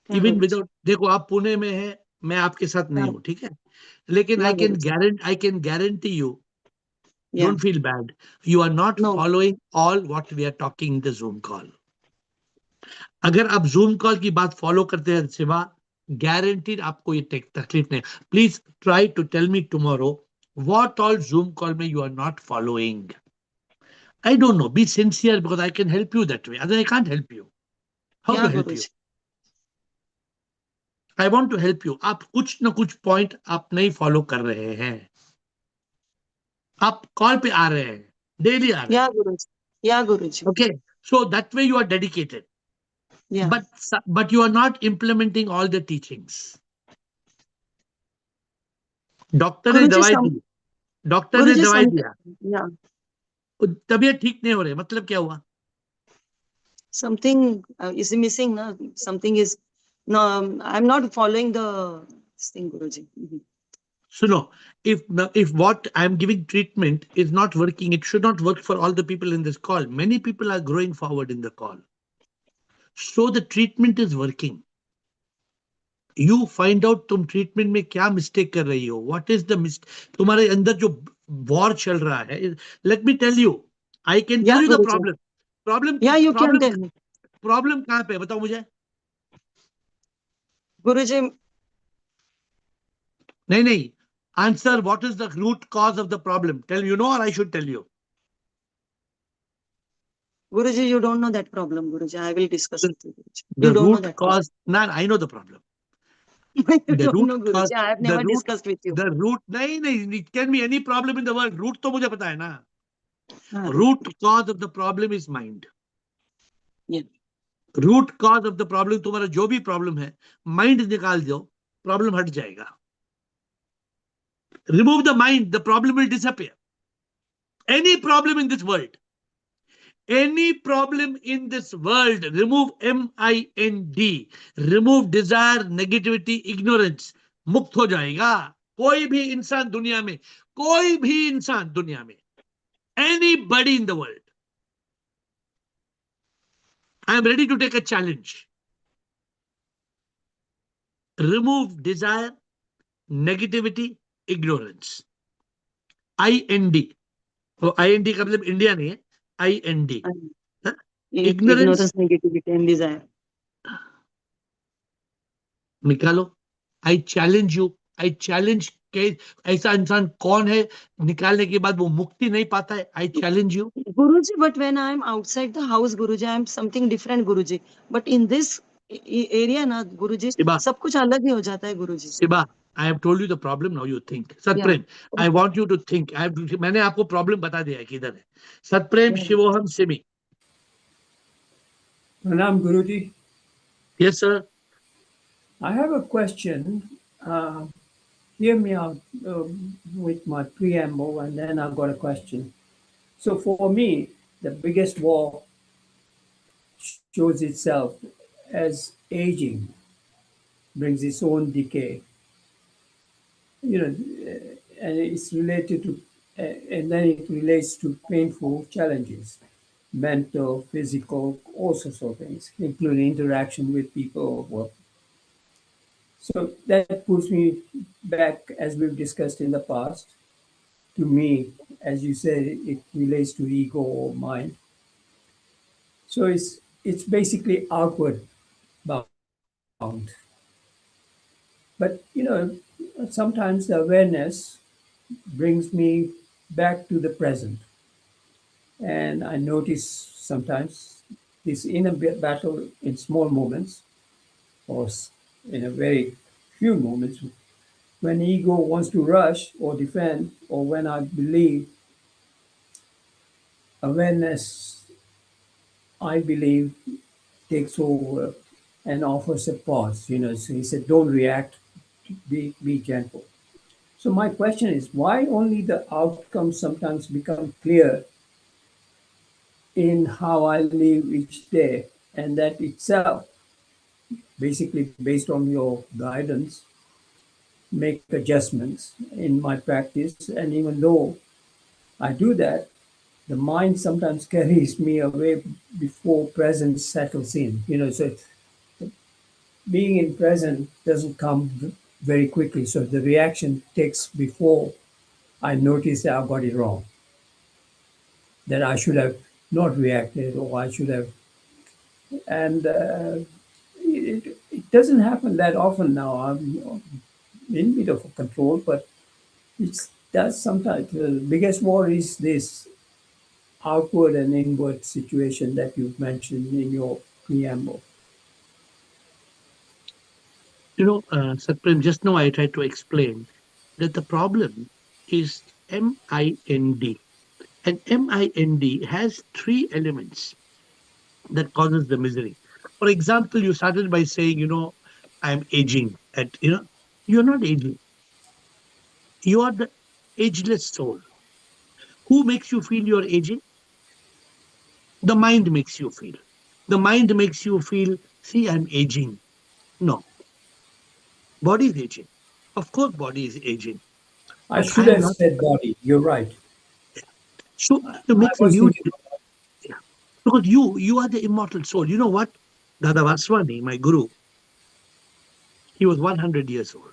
क्या even गुरुजी, without देखो आप पुणे में है मैं आपके साथ या नहीं हूँ ठीक है लेकिन या गुरुजी, I can guarantee you या don't feel bad you are not no. following all what we are talking in the Zoom call अगर आप जूम कॉल की बात फॉलो करते हैं शिवा गारंटीड आपको ये तकलीफ नहीं please try to tell me tomorrow what all Zoom call me you are not following I don't know be sincere because I can help you that way otherwise I can't help you how या to help you Guruji, I want to help you आप कुछ ना कुछ point आप नहीं follow कर रहे हैं आप कॉल पे आ रहे हैं डेली आ रहे या हैं गुरुजी, या गुरुजी, okay so that way you are dedicated या but but you are not implementing all the teachings doctor ने गुरुजी दवाई सम, दी डॉक्टर ने गुरुजी दवाई सम, दिया या तबीयत ठीक नहीं हो रही मतलब क्या हुआ something is missing na, something is no, I'm not following the this thing guruji. सुनो if what I am giving treatment is not working it should not work for all the people in this call many people are growing forward in the call so the treatment is working you find out तुम treatment में क्या mistake कर रही हो what is the तुम्हारे अंदर जो war चल रहा है let me tell you I can tell Yeah you the guruji, problem problem yeah you can problem tell me problem कहाँ पे है बताओ मुझे guruji. नहीं नहीं answer what is the root cause of the problem tell you know और I should tell you Guruji, you don't know that problem Guruji, I will discuss with you Guruji. the You don't know root that problem. cause no I know the problem You the don't root know cause Guruji, I have the never root discussed with you. the root नहीं नहीं it can be any problem in the world root तो मुझे पता है ना हाँ, root cause of the problem is mind yeah. Root cause of the problem तुम्हारा जो भी प्रॉब्लम है माइंड निकाल दो प्रॉब्लम हट जाएगा remove the mind the problem will disappear any problem in this world any problem in this world remove mind remove desire negativity ignorance मुक्त हो जाएगा कोई भी इंसान दुनिया में कोई भी इंसान दुनिया में anybody in the world I am ready to take a challenge remove desire negativity ignorance IND वो IND का मतलब इंडिया नहीं है IND ignorance Ignorance, negativity and desire. निकालो आई चैलेंज के ऐसा इंसान कौन है निकालने के बाद वो मुक्ति नहीं पाता है I challenge you Guruji, but when I am outside the house Guruji, I am something different Guruji, but in this area na Guruji, Siba सब कुछ अलग ही हो जाता है Guruji. Siba I have told you the problem now you think Yeah, Satprem I okay. Want you to think मैंने आपको problem बता दिया है किधर है Satprem Yeah. Shivoham Simi Pranam Guruji. Yes sir I have a question. Hear me out with my preamble, and then I've got a question. So, for me, the biggest war shows itself as aging brings its own decay. You know, and it's related to, and then it relates to painful challenges, mental, physical, all sorts of things, including interaction with people, work. So that puts me back, as we've discussed in the past, to me, as you said, it relates to ego or mind. So it's basically outward bound. But sometimes the awareness brings me back to the present. And I notice sometimes this inner battle in small moments, or in a very few moments, when ego wants to rush or defend, or when I believe awareness, I believe, takes over and offers a pause. So he said, don't react, be gentle. So my question is, why only the outcomes sometimes become clear in how I live each day, and that itself, basically based on your guidance, make adjustments in my practice. And even though I do that, the mind sometimes carries me away before presence settles in. So being in present doesn't come very quickly. So the reaction takes before I notice that I got it wrong, that I should have not reacted, or I should have. And it doesn't happen that often now. I'm in a bit of control, but it does sometimes. The biggest war is this outward and inward situation that you've mentioned in your preamble. Satprem, just now I tried to explain that the problem is MIND. And MIND has three elements that causes the misery. For example, you started by saying, I'm aging. You're not aging. You are the ageless soul. Who makes you feel you're aging? The mind makes you feel. The mind makes you feel, see, I'm aging. No, body is aging. Of course, body is aging, I but should I'm have not. said body. You're right. So it I makes a was huge thinking, yeah. Because you are the immortal soul. You know what? Dada Vaswani, my guru, he was 100 years old.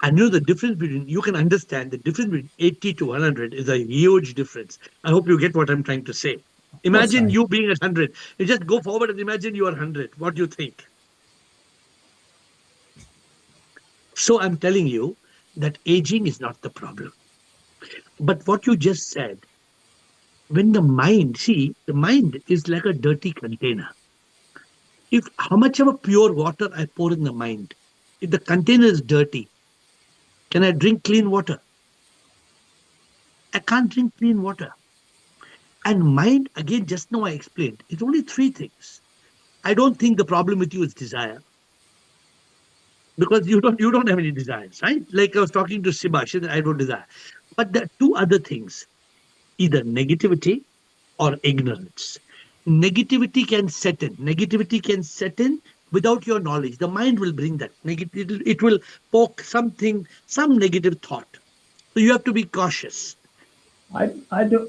And the difference between, you can understand the difference between 80 to 100 is a huge difference. I hope you get what I'm trying to say. of course, Imagine you being at 100. You just go forward and imagine you are 100. What do you think? So I'm telling you that aging is not the problem. But what you just said, when the mind, see, the mind is like a dirty container. If how much of a pure water I pour in the mind, if the container is dirty, can I drink clean water? I can't drink clean water. And mind, again, just now I explained, it's only three things. I don't think the problem with you is desire because you don't have any desires, right? Like I was talking to Siba, she said, I don't desire. But there are two other things, either negativity or ignorance. Negativity can set in. Negativity can set in without your knowledge. The mind will bring that. It will poke something, some negative thought. So you have to be cautious. I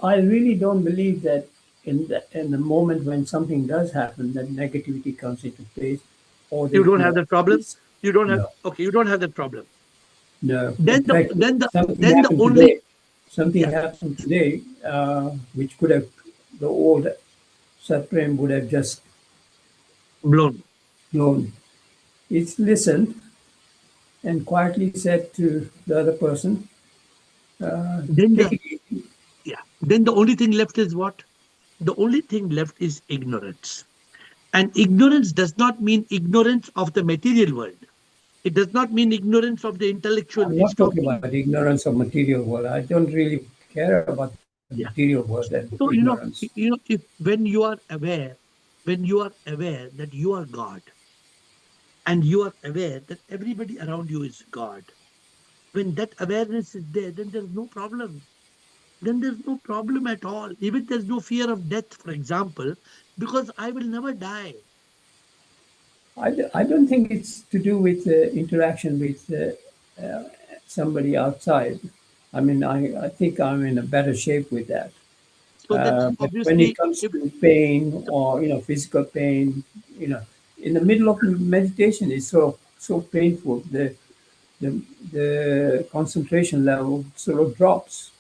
really don't believe that in the moment when something does happen, that negativity comes into place, or You there's don't have no that problem. peace. You don't have No, okay. You don't have that problem. no. In Then the fact, then the something then the happened only today. Something yeah happened today, which could have the old Supreme would have just blown. known. It's listened and quietly said to the other person, Then "Take the it easy." yeah. Then the only thing left is what? The only thing left is ignorance. And ignorance does not mean ignorance of the material world. It does not mean ignorance of the intellectual. I'm It's not talking talking about ignorance of material world. I don't really care about the yeah. material world and So ignorance. if when you are aware that you are God, and you are aware that everybody around you is God, when that awareness is there, then there's no problem. Then there's no problem at all. Even there's no fear of death, for example, because I will never die. I don't think it's to do with interaction with somebody outside. I mean, I think I'm in a better shape with that. So then But when it obviously, comes if to pain, or physical pain, you know, in the middle of meditation, it's so painful. The the concentration level sort of drops.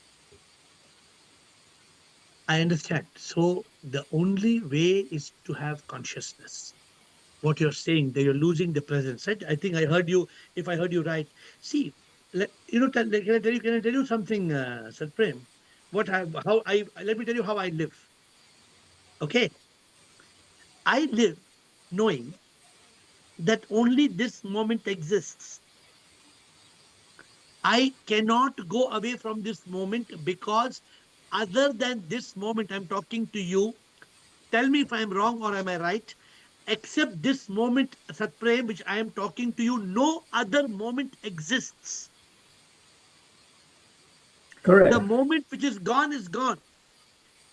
I understand, so the only way is to have consciousness. What you're saying, that you're losing the presence, right? I think I heard you. If I heard you right, see, can I tell you something, Satprem? How I let me tell you how I live. Okay, I live knowing that only this moment exists. I cannot go away from this moment because other than this moment, I'm talking to you. Tell me if I'm wrong or am I right? Except this moment, Satprem, which I am talking to you, no other moment exists. The Correct. moment which is gone is gone,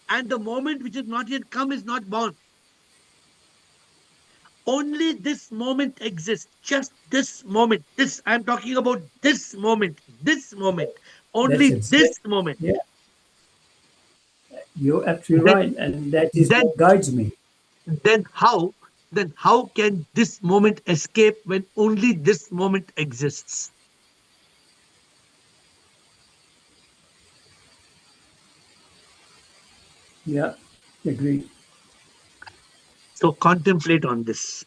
and the moment which is not yet come is not born. Only this moment exists, just this moment. This, I'm talking about this moment, That's only exact. this moment. Yeah, you're absolutely Then, right, and that is then, what guides me. then how, then how can this moment escape when only this moment exists? Yeah, agree. So contemplate on this.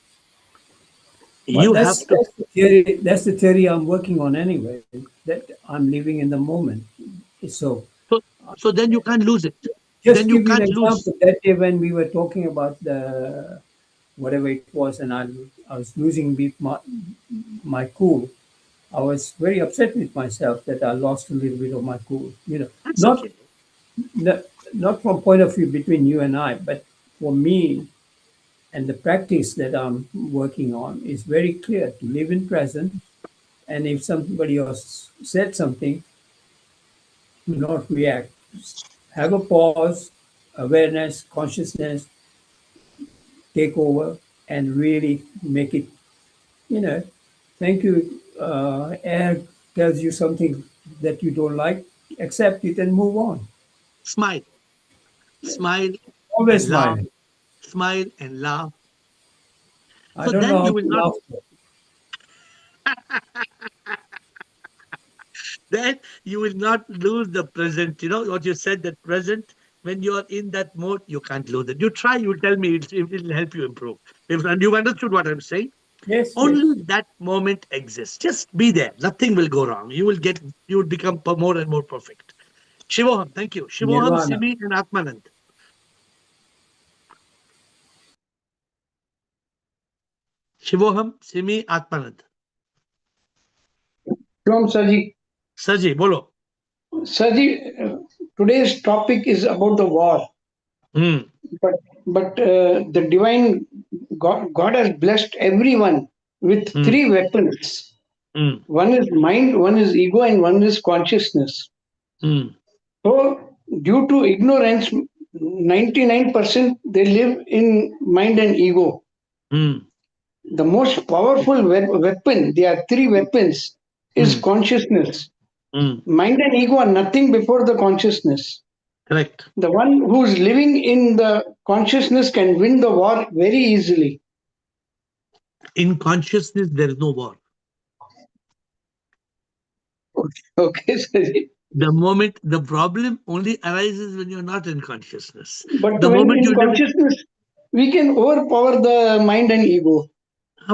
Well, You have to. that's the theory. That's the theory I'm working on anyway. That I'm living in the moment. So So, so then you can't lose it. just Then you give you an can't lose. example. That day when we were talking about the whatever it was, and I was losing my cool. I was very upset with myself that I lost a little bit of my cool. That's Not okay. not, not from point of view between you and I, but for me and the practice that I'm working on is very clear to live in present. And if somebody else said something, do not react. Have a pause, awareness, consciousness, take over, and really make it, you know, thank you. Air tells you something that you don't like, accept it and move on. Smile, smile Always and laugh, smiling. smile and laugh. I So don't know then how you will to not, laugh. then you will not lose the present. You know what you said, that present, when you are in that mode, you can't lose it. You try, you tell me, it'll help you improve. And you've understood what I'm saying. Yes, yes. Only that moment exists. Just be there. Nothing will go wrong. You will become more and more perfect. Shivoham, thank you. Shivoham, Nirvana. Simi, and Atmanand. Shivoham, Simi, Atmanand. From Saji. Saji, bolo. Saji, today's topic is about the war, Hmm. but the divine God has blessed everyone with Hmm. three weapons. Hmm. One is mind, one is ego, and one is consciousness. Hmm. So, due to ignorance, 99% they live in mind and ego. Hmm. The most powerful weapon, there are three weapons, is Hmm. consciousness. Hmm. Mind and ego are nothing before the consciousness. Correct. The one who's living in the consciousness can win the war very easily. In consciousness, there is no war. Okay, Saji. The problem only arises when you're not in consciousness. But The when moment in you live in, consciousness, we can overpower the mind and ego.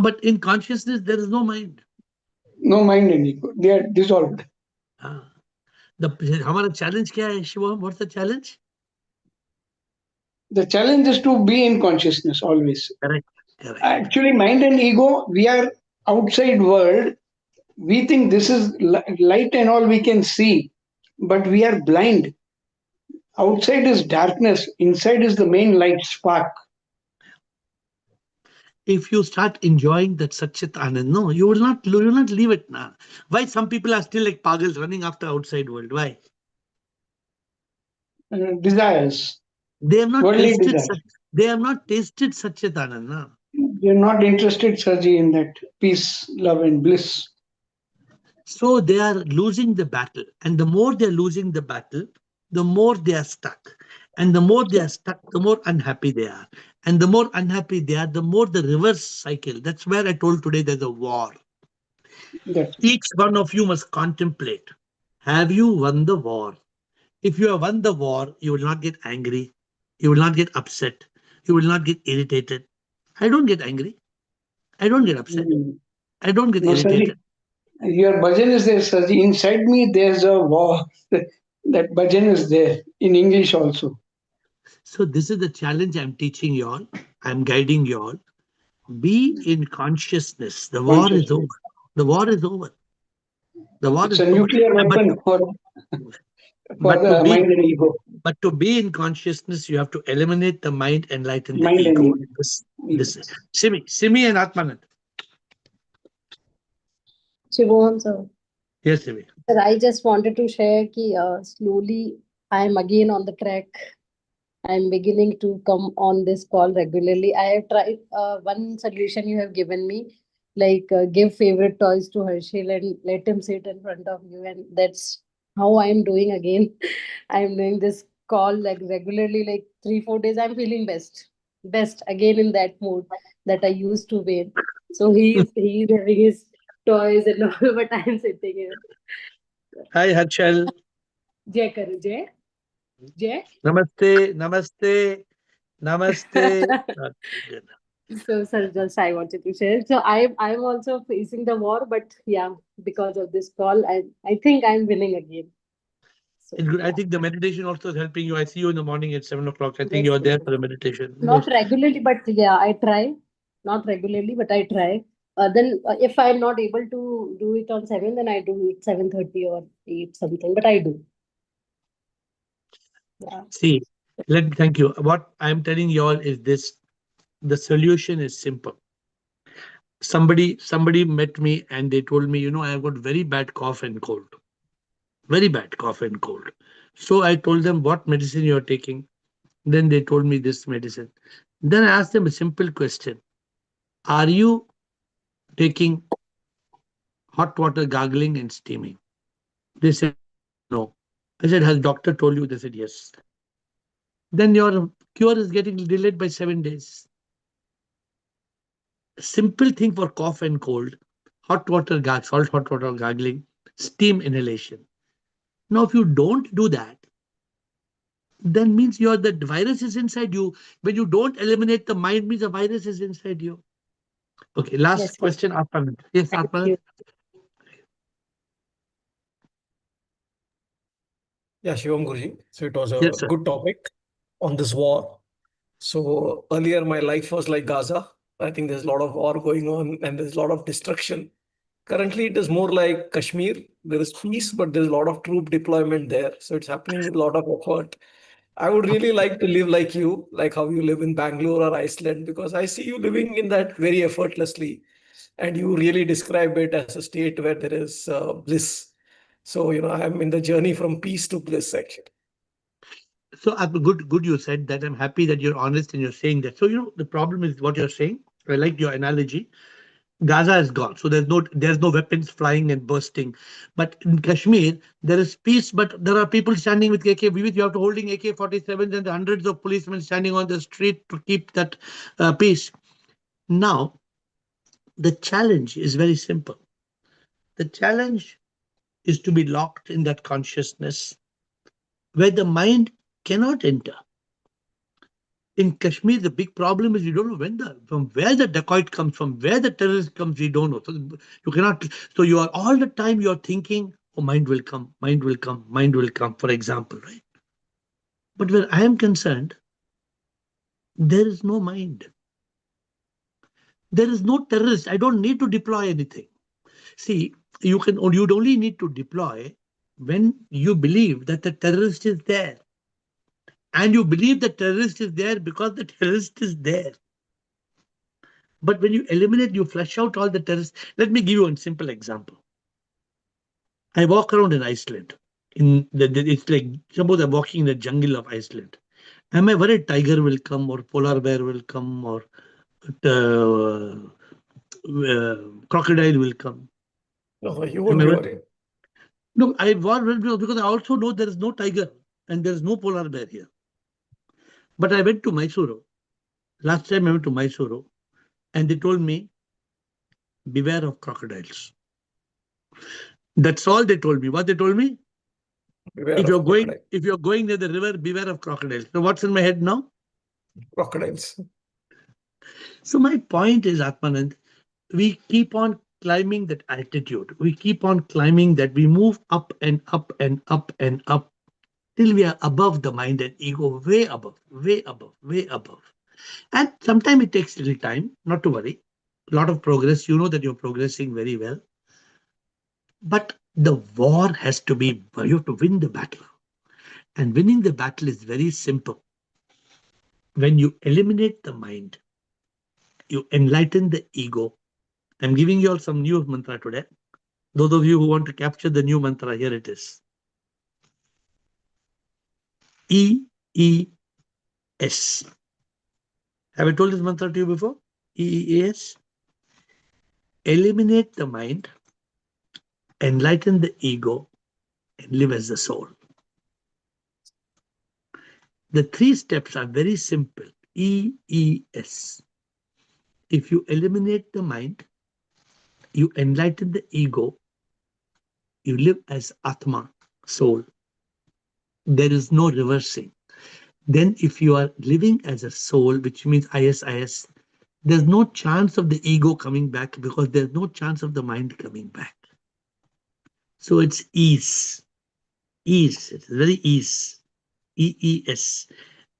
but in consciousness, there is no mind. No mind and ego. They are dissolved. हाँ, हमारा challenge क्या है Shivam? What's the challenge? The challenge is to be in consciousness always. Correct, correct. Actually, mind and ego, we are outside world. We think this is light and all we can see, but we are blind. Outside is darkness. Inside is the main light spark. If you start enjoying that Satchit Anand, no, you will not leave it now. Why some people are still like pagals running after outside world? Why? Desires, They have not worldly tasted desires. such. They have not tasted Satchit Anand. No? They're not interested, Saji, in that peace, love, and bliss. So they are losing the battle, and the more they are losing the battle, the more they are stuck. And the more they are stuck, the more unhappy they are. And the more unhappy they are, the more the reverse cycle. That's where I told today there's a war. That's Each one of you must contemplate. Have you won the war? If you have won the war, you will not get angry. You will not get upset. You will not get irritated. I don't get angry. I don't get upset. mm. I don't get No, Saji. irritated. Your bhajan is there, Saji. Inside me, there's a war. That bhajan is there in English also. So this is the challenge I'm teaching you all. I'm guiding you all. Be in consciousness. The war is Consciousness. over. The war is over. The war It's is a over. nuclear But weapon for but to the be mind and ego. but to be in consciousness, you have to eliminate the mind, enlighten the Mind and ego. ego. This Simi and Atmanand. Shivam, sir. Yes, Simi. Sir, I just wanted to share कि slowly I am again on the track. I am beginning to come on this call regularly. I have tried one solution you have given me, like give favorite toys to Herschel and let him sit in front of you, and that's how I am doing again. I am doing this call like regularly, like 3 4 days. I'm feeling best again in that mood that I used to be in. So he's having his toys and all, but I am sitting here. Hi, Harshal. Jay karo, Jay. Namaste, namaste, namaste. Okay, good. So, sir, just I wanted to share. So, I'm also facing the war, but yeah, because of this call, I think I'm winning again. So, It's good. I yeah, think the meditation also is helping you. I see you in the morning at 7 o'clock. I think yes, you are yes, there yes. for the meditation. Not Good. regularly, but yeah, I try. Not regularly, but I try. Then, if I'm not able to do it on 7, then I do it 7:30 or 8 something. But I do. Yeah. See, let me thank you. What I'm telling you all is this: the solution is simple. Somebody met me and they told me, I have got very bad cough and cold. Very bad cough and cold. So I told them what medicine you are taking. Then they told me this medicine. Then I asked them a simple question. Are you taking hot water gargling and steaming? They said no. I said, has doctor told you? They said yes. Then your cure is getting delayed by 7 days. Simple thing for cough and cold. Salt hot water gargling, steam inhalation. Now, if you don't do that, then means the virus is inside you. When you don't eliminate the mind, means the virus is inside you. Okay, last Yes, yes. question, Atmanand. Yes, Thank Atmanand. you. Yeah, Shivam Guruji. So it was a Yes, sir. good topic on this war. So earlier my life was like Gaza. I think there's a lot of war going on and there's a lot of destruction. Currently, it is more like Kashmir. There is peace, but there's a lot of troop deployment there. So it's happening with a lot of effort. I would really like to live like you, like how you live in Bangalore or Iceland, because I see you living in that very effortlessly. And you really describe it as a state where there is bliss. So, I'm in the journey from peace to bliss, actually. So, good you said that. I'm happy that you're honest and you're saying that. So, the problem is what you're saying. I like your analogy. Gaza is gone, so there's no weapons flying and bursting. But in Kashmir, there is peace, but there are people standing with AK. With you have to holding AK-47s and hundreds of policemen standing on the street to keep that peace. Now, the challenge is very simple. The challenge is to be locked in that consciousness where the mind cannot enter. In Kashmir, the big problem is you don't know from where the dacoit comes from, where the terrorist comes, you don't know. So you cannot. So you are all the time you are thinking, oh, mind will come, mind will come, mind will come. For example, right? But where I am concerned, there is no mind. There is no terrorist. I don't need to deploy anything. See, you'd only need to deploy when you believe that the terrorist is there, and you believe the terrorist is there because the terrorist is there. But when you eliminate, you flush out all the terrorists. Let me give you a simple example. I walk around in Iceland. It's like suppose I'm walking in the jungle of Iceland. Am I worried tiger will come or polar bear will come or crocodile will come? No, you Am won't I be worried? worried. No, I worry because I also know there is no tiger and there is no polar bear here. But I went to Mysuru. Last time I went to Mysuru and they told me, beware of crocodiles. That's all they told me. What they told me? Beware If of you're going, crocodile. if you're going near the river, beware of crocodiles. So what's in my head now? Crocodiles. So my point is, Atmanand, we keep on climbing that altitude. We keep on climbing that. We move up and up and up and up till we are above the mind and ego, way above, way above, way above. And sometimes it takes a little time, not to worry. A lot of progress, you know that you're progressing very well. But the war has to be, you have to win the battle. And winning the battle is very simple. When you eliminate the mind, you enlighten the ego. I'm giving you all some new mantra today. Those of you who want to capture the new mantra, here it is. E-E-S. Have I told this mantra to you before? E-E-S. Eliminate the mind, enlighten the ego, and live as the soul. The 3 steps are very simple. E-E-S. If you eliminate the mind, you enlighten the ego, you live as Atma, soul. There is no reversing. Then if you are living as a soul, which means IS, there's no chance of the ego coming back because there's no chance of the mind coming back. So it's ease. Ease. It's very ease. E-E-S.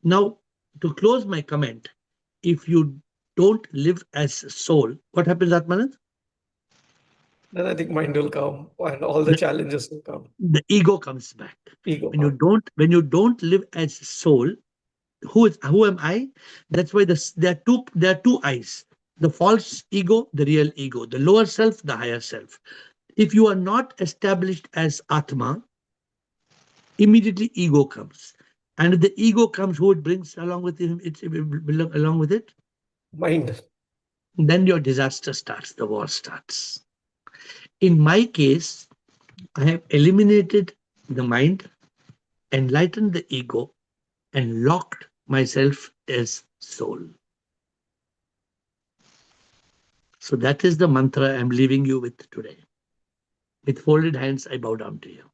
Now, to close my comment, if you don't live as soul, what happens, Atmanand? Then I think mind will come and all the challenges will come. The ego comes back. Ego. When you don't live as soul, who am I? That's why there are two eyes. The false ego, the real ego, the lower self, the higher self. If you are not established as Atma, immediately ego comes. And if the ego comes, who it brings along with him, along with it? Mind. Then your disaster starts, the war starts. In my case, I have eliminated the mind, enlightened the ego, and locked myself as soul. So that is the mantra I'm leaving you with today. With folded hands, I bow down to you.